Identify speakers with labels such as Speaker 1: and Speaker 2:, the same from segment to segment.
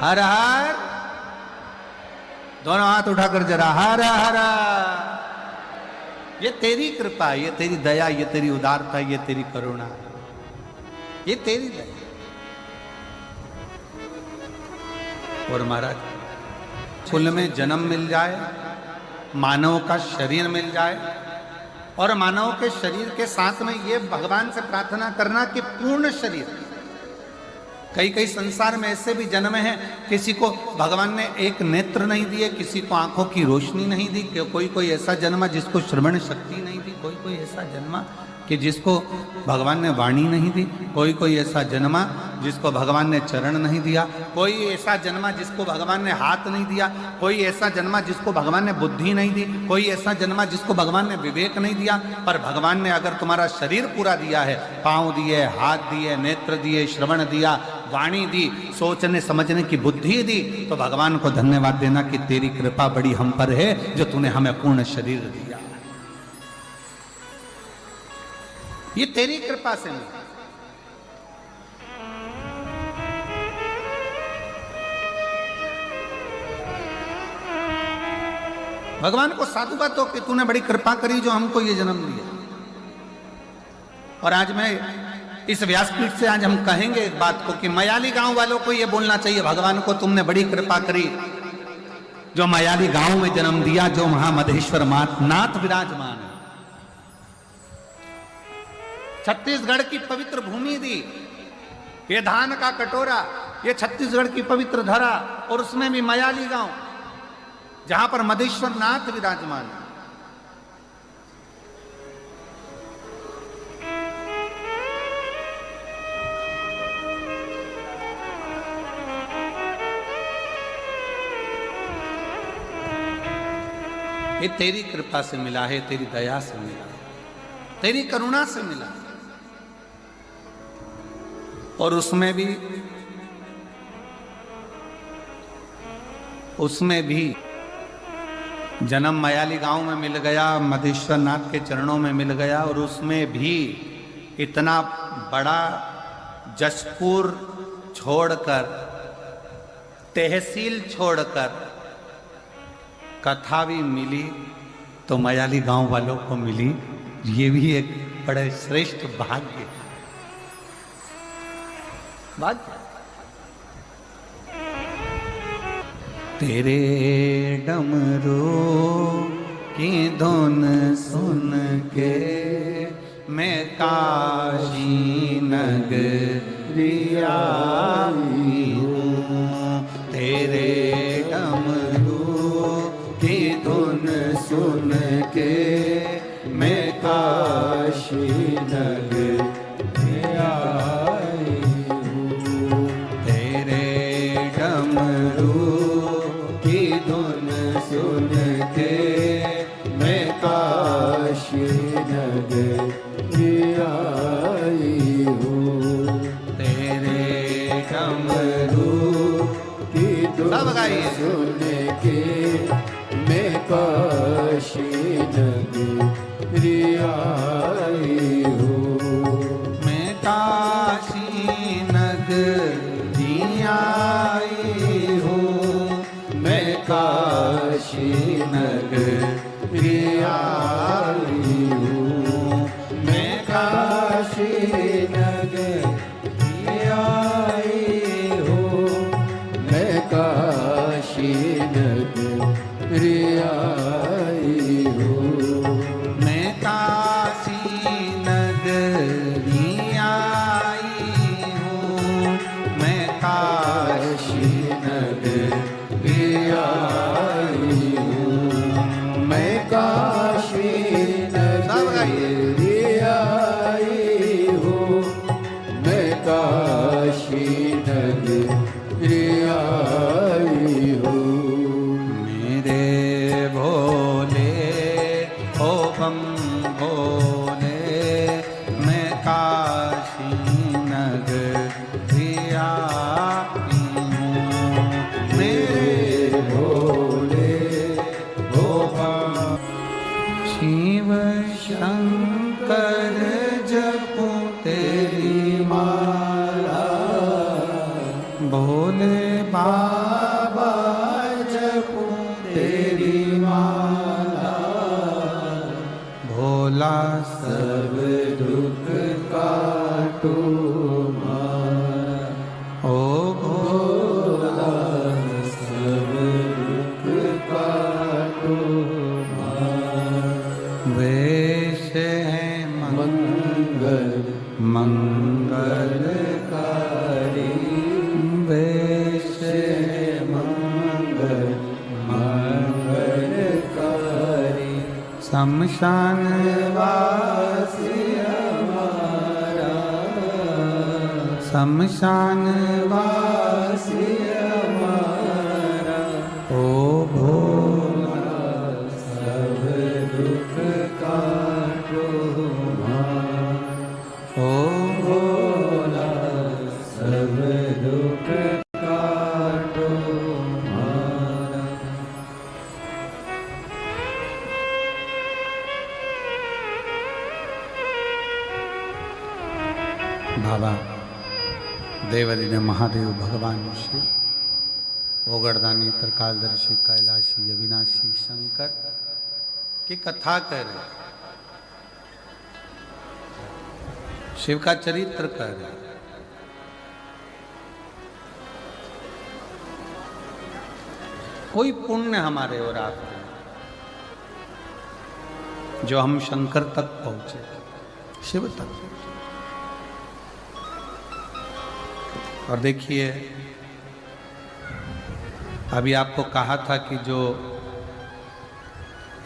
Speaker 1: हर हर, दोनों हाथ उठाकर जरा हर हर। ये तेरी कृपा, ये तेरी दया, ये तेरी उदारता, ये तेरी करुणा, ये तेरी दया। और महाराज कुल में जन्म मिल जाए, मानव का शरीर मिल जाए, और मानव के शरीर के साथ में ये भगवान से प्रार्थना करना कि पूर्ण शरीर। कई कई संसार में ऐसे भी जन्म हैं, किसी को भगवान ने एक नेत्र नहीं दिए, किसी को आंखों की रोशनी नहीं दी, कोई कोई ऐसा जन्मा जिसको श्रवण शक्ति नहीं दी, कोई कोई ऐसा जन्मा कि जिसको भगवान ने वाणी नहीं दी, कोई कोई ऐसा जन्मा जिसको भगवान ने चरण नहीं दिया, कोई ऐसा जन्मा जिसको भगवान ने हाथ नहीं दिया, कोई ऐसा जन्मा जिसको भगवान ने बुद्धि नहीं दी, कोई ऐसा जन्मा जिसको भगवान ने विवेक नहीं दिया। पर भगवान ने अगर तुम्हारा शरीर पूरा दिया है, पाँव दिए, हाथ दिए, नेत्र दिए, श्रवण दिया, वाणी दी, सोचने समझने की बुद्धि दी, तो भगवान को धन्यवाद देना कि तेरी कृपा बड़ी हम पर है जो तूने हमें पूर्ण शरीर दिया। ये तेरी कृपा से मिला। भगवान को साधुवाद हो कि तूने बड़ी कृपा करी जो हमको ये जन्म दिया। और आज मैं इस व्यासपीठ से आज हम कहेंगे एक बात को कि मयाली गांव वालों को ये बोलना चाहिए, भगवान को तुमने बड़ी कृपा करी जो मयाली गांव में जन्म दिया, जो महामधेश्वर नाथ विराजमान है। छत्तीसगढ़ की पवित्र भूमि दी, ये धान का कटोरा, ये छत्तीसगढ़ की पवित्र धरा, और उसमें भी मयाली गांव जहां पर मधेश्वर नाथ विराजमान है। ये तेरी कृपा से मिला है, तेरी दया से मिला है, तेरी करुणा से मिला है। और उसमें भी जन्म मयाली गांव में मिल गया, मधेश्वर नाथ के चरणों में मिल गया, और उसमें भी इतना बड़ा जशपुर छोड़कर, तहसील छोड़कर कथा भी मिली तो मयाली गांव वालों को मिली। ये भी एक बड़े श्रेष्ठ भाग्य है। तेरे डमरू की धुन सुन के मैं काशी नगरिया हूँ। तेरे डमरू की धुन सुन के मैं काशी नगरिया हूँ। तेरे डमरू की धुन सुन के मैं काशी नगरिया हूँ। तेरे डमरू की धुन सुन के मैं काशी नगरिया हूँ। मैं काशी नगरिया हूँ। मैं काशी नगरिया हूँ। मैं काशी नगरिया हूँ। मैं काशी नगरिया हूँ। मैं काशी नगरिया हूँ। मैं काशी नगरिया हूँ। मैं काशी नगरिया हूँ। मैं काशी नगरिया हूँ। मेरे भोले ओ बम भोले, मैं काशी नगरिया हूँ। मेरे भोले ओ बम। शिव शंकर जपू तेरी माला, भोले बाबा जपूं तेरी माला, भोला सब दुख काटो मारा। ओ भोला सब दुख काटो मारा। वेश है मंगल मंगलकारी, वेश है मंगल मंगलकारी। शमशान वासी हमारा, शमशान वासी हमारा। ओ भोला सब दुख काटो मारा। ओ भोला सब दुख काटो मारा। बाबा देवलीने महादेव भगवान शिव, ओगरदानी त्रिकालदर्शी कैलाशी अविनाशी शंकर की कथा कह रहे, शिव का चरित्र कह रहे। कोई पुण्य हमारे और आपके जो हम शंकर तक पहुंचे, शिव तक। और देखिए, अभी आपको कहा था कि जो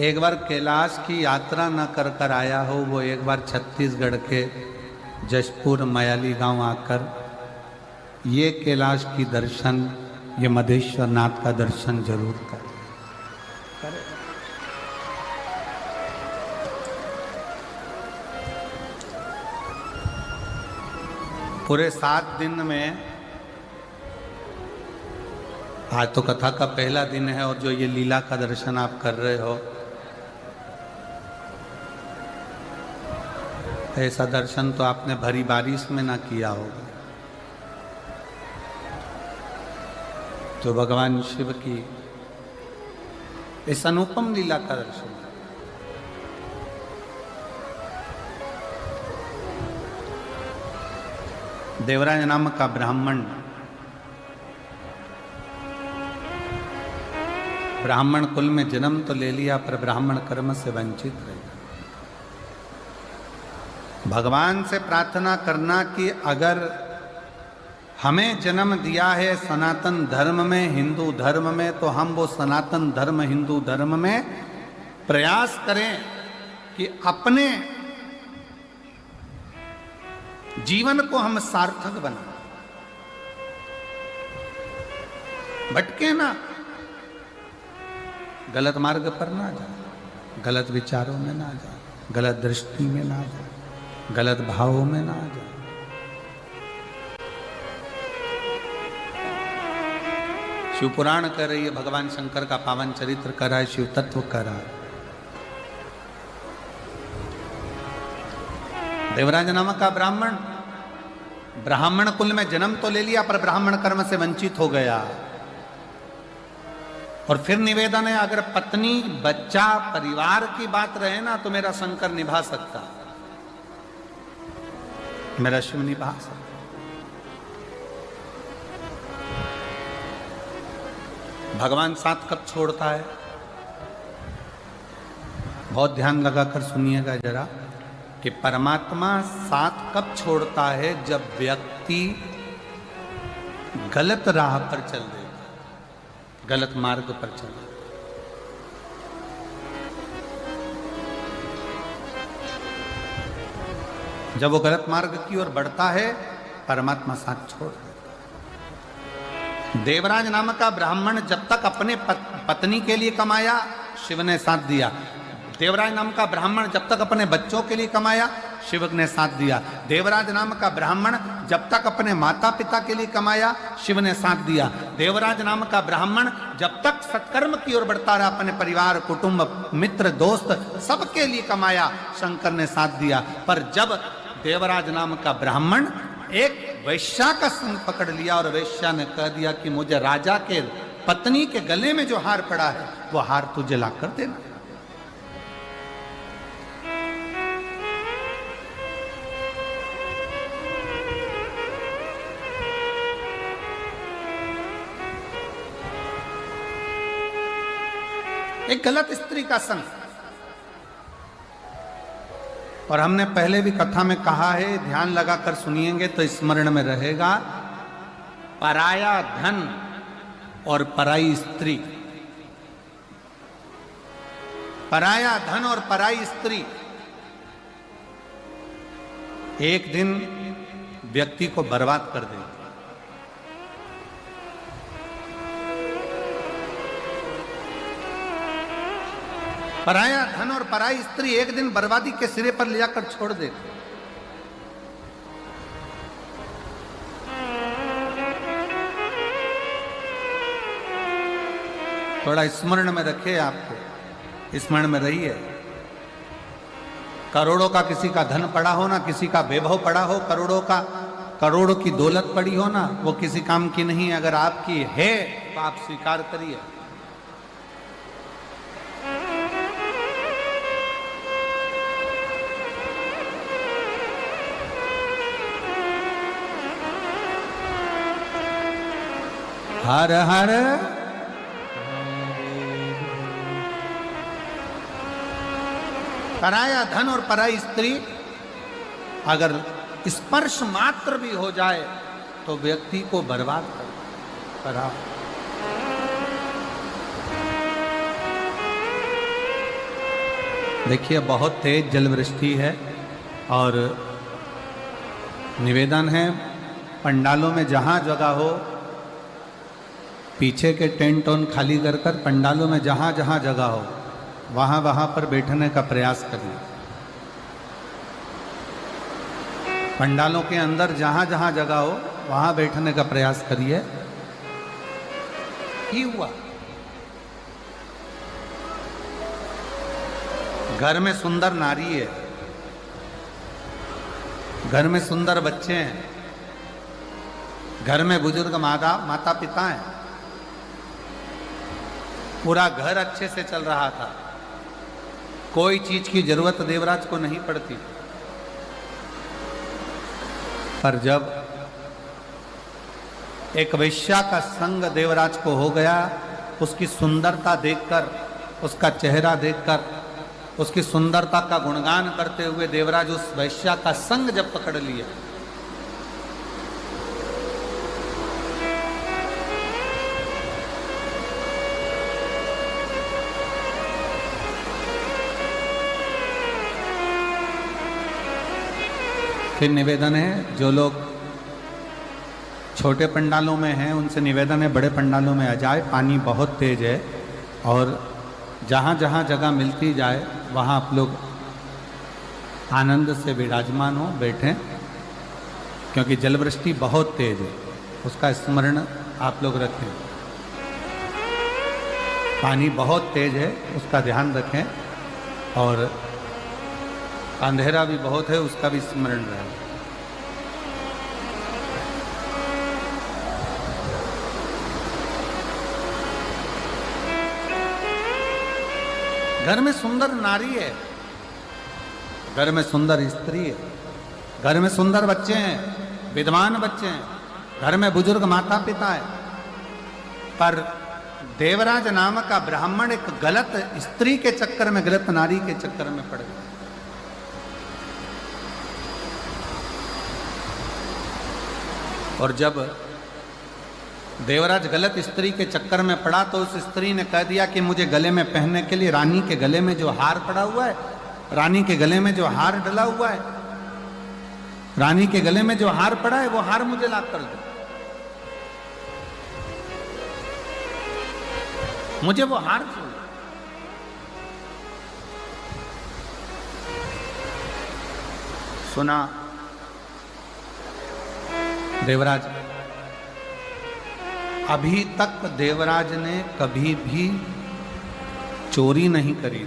Speaker 1: एक बार कैलाश की यात्रा न कर कर आया हो, वो एक बार छत्तीसगढ़ के जशपुर मयाली गांव आकर ये कैलाश की दर्शन, ये मधेश्वर नाथ का दर्शन जरूर करें। पूरे 7 दिन में, आज तो कथा का पहला दिन है और जो ये लीला का दर्शन आप कर रहे हो, ऐसा दर्शन तो आपने भरी बारिश में ना किया होगा। तो भगवान शिव की इस अनुपम लीला का दर्शन, देवराज नाम का ब्राह्मण, ब्राह्मण कुल में जन्म तो ले लिया पर ब्राह्मण कर्म से वंचित रह गया। भगवान से प्रार्थना करना कि अगर हमें जन्म दिया है सनातन धर्म में, हिंदू धर्म में, तो हम वो सनातन धर्म हिंदू धर्म में प्रयास करें कि अपने जीवन को हम सार्थक बनाएं, भटके ना, गलत मार्ग पर ना जाए, गलत विचारों में ना जाए, गलत दृष्टि में ना जाए, गलत भावों में ना जाए। शिव पुराण कर रही है, भगवान शंकर का पावन चरित्र कर रहा है, शिव तत्व कर रहा है। देवराज नामक का ब्राह्मण, ब्राह्मण कुल में जन्म तो ले लिया पर ब्राह्मण कर्म से वंचित हो गया। और फिर निवेदन है, अगर पत्नी बच्चा परिवार की बात रहे ना तो मेरा शंकर निभा सकता, मेरा शिव निभा सकता। भगवान साथ कब छोड़ता है, बहुत ध्यान लगाकर सुनिएगा जरा, कि परमात्मा साथ कब छोड़ता है, जब व्यक्ति गलत राह पर चल देगा, गलत मार्ग पर चल देगा। जब वो गलत मार्ग की ओर बढ़ता है, परमात्मा साथ छोड़ देता। देवराज नामक का ब्राह्मण जब तक अपने पत्नी के लिए कमाया, शिव ने साथ दिया। देवराज नाम का ब्राह्मण जब तक अपने बच्चों के लिए कमाया, शिव ने साथ दिया। देवराज नाम का ब्राह्मण जब तक अपने माता पिता के लिए कमाया, शिव ने साथ दिया। देवराज नाम का ब्राह्मण जब तक सत्कर्म की ओर बढ़ता रहा, अपने परिवार, कुटुंब, मित्र, दोस्त सबके लिए कमाया, शंकर ने साथ दिया। पर जब देवराज नाम का ब्राह्मण एक वैश्या का संग पकड़ लिया और वैश्या ने कह दिया कि मुझे राजा के पत्नी के गले में जो हार पड़ा है वो हार तुझे ला कर देना। एक गलत स्त्री का संग। और हमने पहले भी कथा में कहा है, ध्यान लगाकर सुनिएंगे तो स्मरण में रहेगा, पराया धन और पराई स्त्री। पराया धन और पराई स्त्री एक दिन व्यक्ति को बर्बाद कर देगी। पराया धन और पराई स्त्री एक दिन बर्बादी के सिरे पर ले जाकर छोड़ देती। थोड़ा स्मरण में रखे, आपको स्मरण में रहिए। करोड़ों का किसी का धन पड़ा हो ना, किसी का वैभव पड़ा हो, करोड़ों की दौलत पड़ी हो ना, वो किसी काम की नहीं। अगर आपकी है तो आप स्वीकार करिए। हर हर पराया धन और पराई स्त्री अगर स्पर्श मात्र भी हो जाए तो व्यक्ति को बर्बाद करा। देखिए, बहुत तेज जलवृष्टि है और निवेदन है, पंडालों में जहां जगह हो पीछे के टेंट ऑन खाली कर कर पंडालों में जहां जहां जगह हो वहां पर बैठने का प्रयास करिए। पंडालों के अंदर जहां जहां जगह हो वहां बैठने का प्रयास करिए। ही हुआ, घर में सुंदर नारी है, घर में सुंदर बच्चे हैं, घर में बुजुर्ग माता पिता हैं, पूरा घर अच्छे से चल रहा था, कोई चीज की जरूरत देवराज को नहीं पड़ती। पर जब एक वैश्या का संग देवराज को हो गया, उसकी सुंदरता देखकर, उसका चेहरा देखकर, उसकी सुंदरता का गुणगान करते हुए देवराज उस वैश्या का संग जब पकड़ लिया, फिर निवेदन है, जो लोग छोटे पंडालों में हैं उनसे निवेदन है बड़े पंडालों में आ जाए। पानी बहुत तेज है और जहाँ जहाँ जगह मिलती जाए वहाँ आप लोग आनंद से विराजमान हो, बैठें, क्योंकि जलवृष्टि बहुत तेज है, उसका स्मरण आप लोग रखें। पानी बहुत तेज है, उसका ध्यान रखें, और अंधेरा भी बहुत है, उसका भी स्मरण रहे। घर में सुंदर नारी है, घर में सुंदर स्त्री है, घर में सुंदर बच्चे हैं, विद्वान बच्चे हैं, घर में बुजुर्ग माता पिता है, पर देवराज नामक का ब्राह्मण एक गलत स्त्री के चक्कर में, गलत नारी के चक्कर में पड़ गया। और जब देवराज गलत स्त्री के चक्कर में पड़ा तो उस स्त्री ने कह दिया कि मुझे गले में पहनने के लिए रानी के गले में जो हार पड़ा हुआ है, रानी के गले में जो हार डला हुआ है, रानी के गले में जो हार पड़ा है वो हार मुझे ला कर दो, मुझे वो हार चाहिए। सुना देवराज, अभी तक देवराज ने कभी भी चोरी नहीं करी,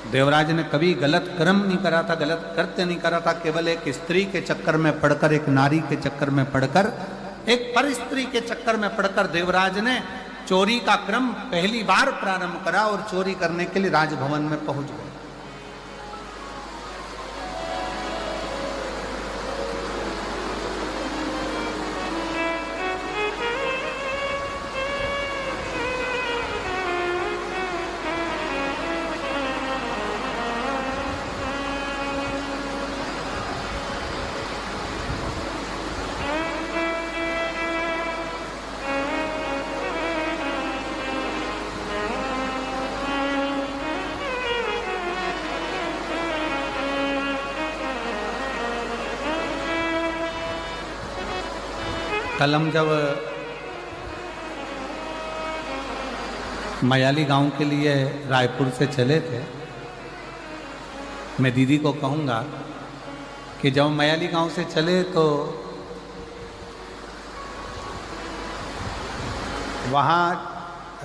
Speaker 1: देवराज ने कभी गलत कर्म नहीं करा था, गलत कृत्य नहीं करा था। केवल एक स्त्री के चक्कर में पड़कर, एक नारी के चक्कर में पड़कर, एक पर स्त्री के चक्कर में पड़कर देवराज ने चोरी का क्रम पहली बार प्रारंभ करा और चोरी करने के लिए राजभवन में पहुंच गए। कल हम जब मयाली गांव के लिए रायपुर से चले थे, मैं दीदी को कहूँगा कि जब मयाली गांव से चले तो वहाँ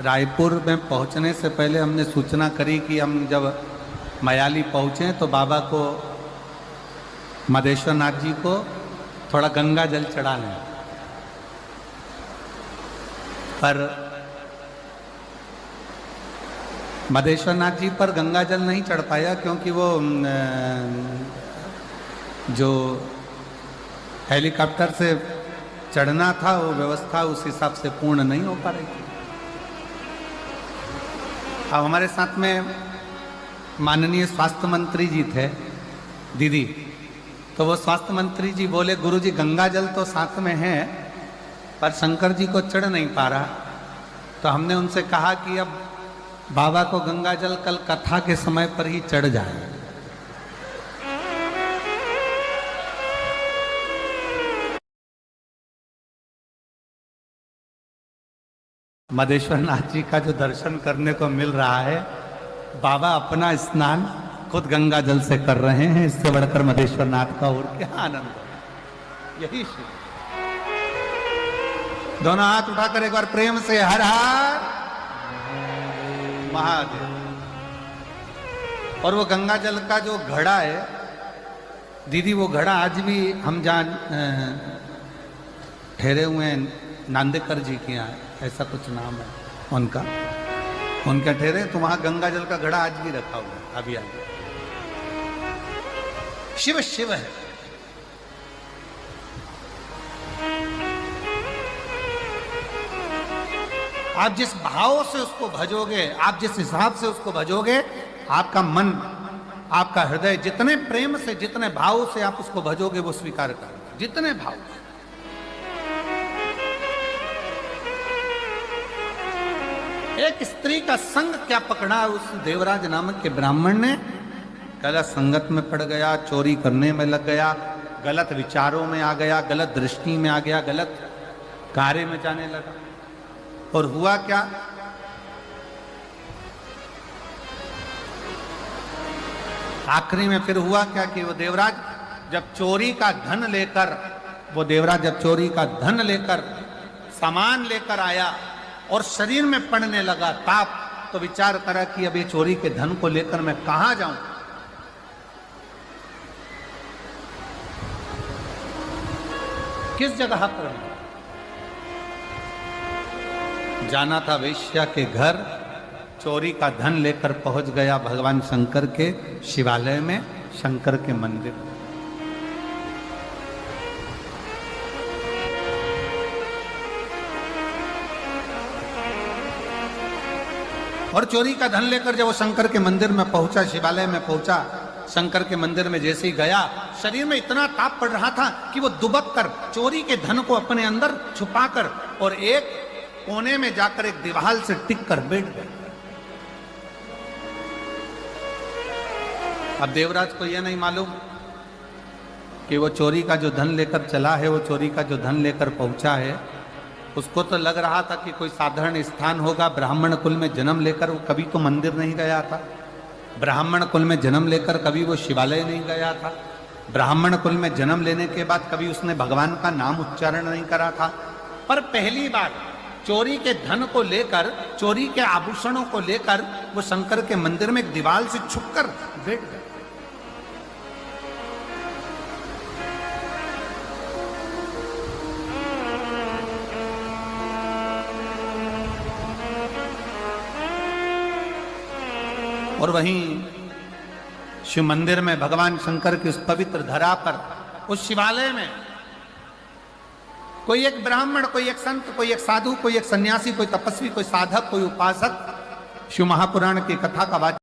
Speaker 1: रायपुर में पहुँचने से पहले हमने सूचना करी कि हम जब मयाली पहुँचे तो बाबा को, मदेश्वर नाथ जी को थोड़ा गंगा जल चढ़ा लें। पर मदेश्वर नाथ जी पर गंगा जल नहीं चढ़ पाया, क्योंकि वो जो हेलीकॉप्टर से चढ़ना था वो व्यवस्था उस हिसाब से पूर्ण नहीं हो पा रही थी। अब हमारे साथ में माननीय स्वास्थ्य मंत्री जी थे दीदी, तो वो स्वास्थ्य मंत्री जी बोले, गुरुजी गंगा जल तो साथ में है पर शंकर जी को चढ़ नहीं पा रहा। तो हमने उनसे कहा कि अब बाबा को गंगा जल कल कथा के समय पर ही चढ़ जाए। मदेश्वर नाथ जी का जो दर्शन करने को मिल रहा है, बाबा अपना स्नान खुद गंगा जल से कर रहे हैं, इससे बढ़कर मदेश्वर नाथ का और क्या आनंद है। यही शिव। दोनों हाथ उठाकर एक बार प्रेम से हर हर महादेव। और वो गंगा जल का जो घड़ा है दीदी, वो घड़ा आज भी हम जहाँ ठहरे हुए हैं, नांदेकर जी के यहाँ ऐसा कुछ नाम है उनका, उनका ठहरे तो वहां गंगा जल का घड़ा आज भी रखा हुआ है। अभी आगे शिव शिव है। आप जिस भाव से उसको भजोगे, आप जिस हिसाब से उसको भजोगे, आपका मन, आपका हृदय जितने प्रेम से, जितने भाव से आप उसको भजोगे वो स्वीकार करेगा। जितने भाव से। एक स्त्री का संग क्या पकड़ा उस देवराज नामक के ब्राह्मण ने, गलत संगत में पड़ गया, चोरी करने में लग गया, गलत विचारों में आ गया, गलत दृष्टि में आ गया, गलत कार्य में जाने लगा। और हुआ क्या, आखिरी में फिर हुआ क्या कि वो देवराज जब चोरी का धन लेकर, वो देवराज जब चोरी का धन लेकर, सामान लेकर आया और शरीर में पड़ने लगा ताप, तो विचार करा कि अब ये चोरी के धन को लेकर मैं कहां जाऊं। किस जगह पर जाना था, वेश्या के घर, चोरी का धन लेकर पहुंच गया भगवान शंकर के शिवालय में, शंकर के मंदिर। और चोरी का धन लेकर जब वो शंकर के मंदिर में पहुंचा, शिवालय में पहुंचा, शंकर के मंदिर में जैसे ही गया, शरीर में इतना ताप पड़ रहा था कि वो दुबक कर चोरी के धन को अपने अंदर छुपाकर और एक कोने में जाकर एक दीवार से टिक कर बैठ गया। अब देवराज को यह नहीं मालूम कि वो चोरी का जो धन लेकर चला है, वो चोरी का जो धन लेकर पहुंचा है, उसको तो लग रहा था कि कोई साधारण स्थान होगा। ब्राह्मण कुल में जन्म लेकर वो कभी तो मंदिर नहीं गया था, ब्राह्मण कुल में जन्म लेकर कभी वो शिवालय नहीं गया था, ब्राह्मण कुल में जन्म लेने के बाद कभी उसने भगवान का नाम उच्चारण नहीं करा था। पर पहली बार चोरी के धन को लेकर, चोरी के आभूषणों को लेकर वो शंकर के मंदिर में एक दीवार से छुपकर बैठ गए। और वहीं शिव मंदिर में भगवान शंकर की उस पवित्र धरा पर, उस शिवालय में कोई एक ब्राह्मण, कोई एक संत, कोई एक साधु, कोई एक सन्यासी, कोई तपस्वी, कोई साधक, कोई उपासक शिव महापुराण की कथा का वाचन